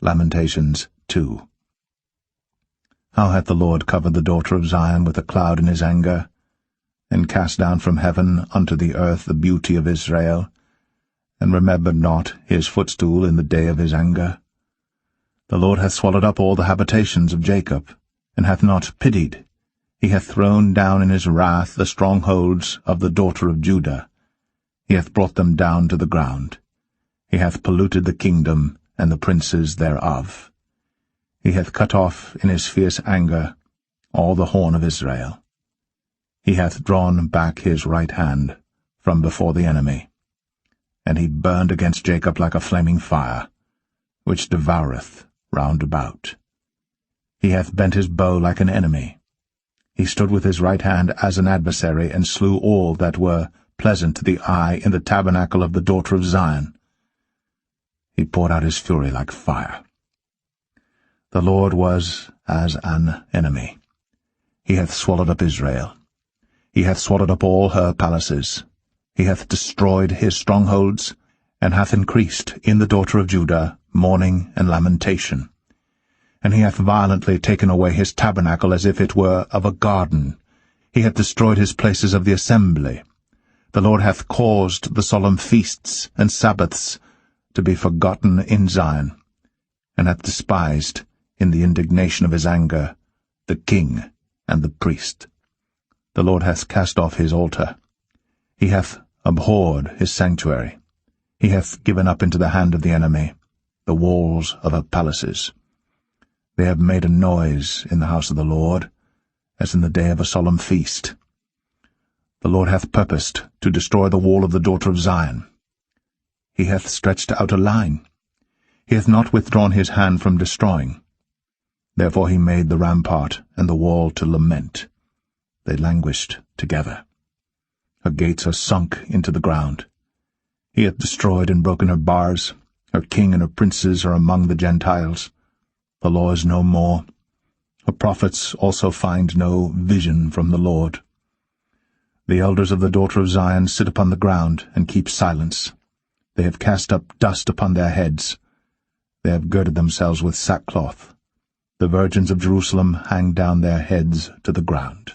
Lamentations 2. How hath the Lord covered the daughter of Zion with a cloud in his anger, and cast down from heaven unto the earth the beauty of Israel, and remembered not his footstool in the day of his anger? The Lord hath swallowed up all the habitations of Jacob, and hath not pitied. He hath thrown down in his wrath the strongholds of the daughter of Judah. He hath brought them down to the ground. He hath polluted the kingdom and the princes thereof. He hath cut off in his fierce anger all the horn of Israel. He hath drawn back his right hand from before the enemy. And he burned against Jacob like a flaming fire, which devoureth round about. He hath bent his bow like an enemy. He stood with his right hand as an adversary, and slew all that were pleasant to the eye in the tabernacle of the daughter of Zion. He poured out his fury like fire. The Lord was as an enemy. He hath swallowed up Israel. He hath swallowed up all her palaces. He hath destroyed his strongholds, and hath increased in the daughter of Judah mourning and lamentation. And he hath violently taken away his tabernacle as if it were of a garden. He hath destroyed his places of the assembly. The Lord hath caused the solemn feasts and Sabbaths to be forgotten in Zion, and hath despised, in the indignation of his anger, the king and the priest. The Lord hath cast off his altar. He hath abhorred his sanctuary. He hath given up into the hand of the enemy the walls of her palaces. They have made a noise in the house of the Lord, as in the day of a solemn feast. The Lord hath purposed to destroy the wall of the daughter of Zion. He hath stretched out a line. He hath not withdrawn his hand from destroying. Therefore he made the rampart and the wall to lament. They languished together. Her gates are sunk into the ground. He hath destroyed and broken her bars. Her king and her princes are among the Gentiles. The law is no more. Her prophets also find no vision from the Lord. The elders of the daughter of Zion sit upon the ground and keep silence. They have cast up dust upon their heads. They have girded themselves with sackcloth. The virgins of Jerusalem hang down their heads to the ground.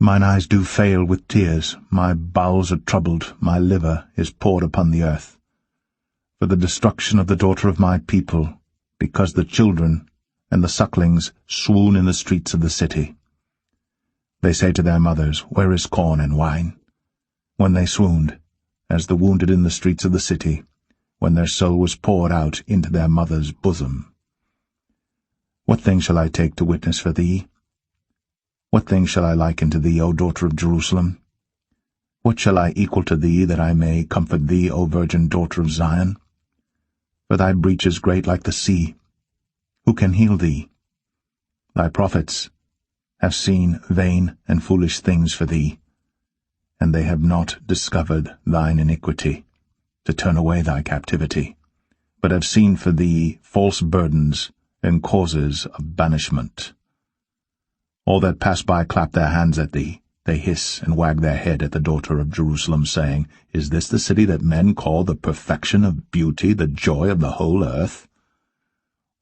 Mine eyes do fail with tears, my bowels are troubled, my liver is poured upon the earth. For the destruction of the daughter of my people, because the children and the sucklings swoon in the streets of the city. They say to their mothers, Where is corn and wine? When they swooned, as the wounded in the streets of the city, when their soul was poured out into their mother's bosom. What thing shall I take to witness for thee? What thing shall I liken to thee, O daughter of Jerusalem? What shall I equal to thee, that I may comfort thee, O virgin daughter of Zion? For thy breach is great like the sea. Who can heal thee? Thy prophets have seen vain and foolish things for thee, and they have not discovered thine iniquity, to turn away thy captivity, but have seen for thee false burdens and causes of banishment. All that pass by clap their hands at thee. They hiss and wag their head at the daughter of Jerusalem, saying, Is this the city that men call the perfection of beauty, the joy of the whole earth?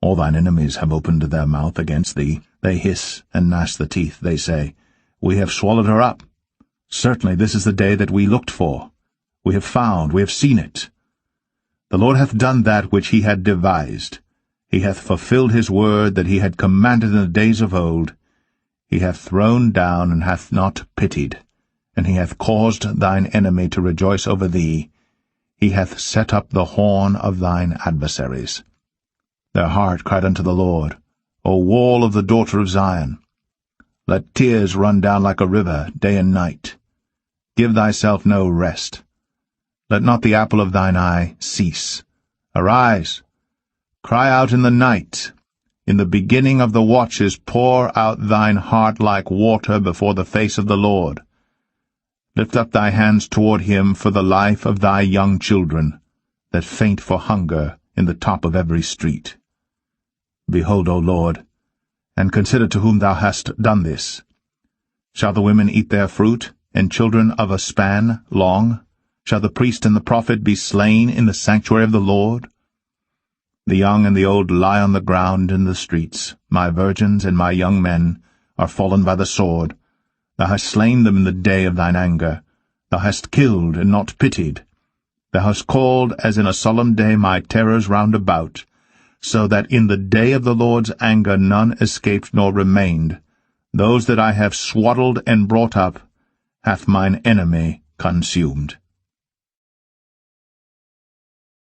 All thine enemies have opened their mouth against thee. They hiss and gnash the teeth. They say, We have swallowed her up. Certainly this is the day that we looked for. We have found, we have seen it. The Lord hath done that which he had devised. He hath fulfilled his word that he had commanded in the days of old. He hath thrown down and hath not pitied, and he hath caused thine enemy to rejoice over thee. He hath set up the horn of thine adversaries. Their heart cried unto the Lord, O wall of the daughter of Zion. Let tears run down like a river day and night. Give thyself no rest. Let not the apple of thine eye cease. Arise, cry out in the night. In the beginning of the watches pour out thine heart like water before the face of the Lord. Lift up thy hands toward him for the life of thy young children, that faint for hunger in the top of every street. Behold, O Lord, and consider to whom thou hast done this. Shall the women eat their fruit, and children of a span long? Shall the priest and the prophet be slain in the sanctuary of the Lord? The young and the old lie on the ground in the streets. My virgins and my young men are fallen by the sword. Thou hast slain them in the day of thine anger. Thou hast killed and not pitied. Thou hast called as in a solemn day my terrors round about, so that in the day of the Lord's anger none escaped nor remained. Those that I have swaddled and brought up hath mine enemy consumed.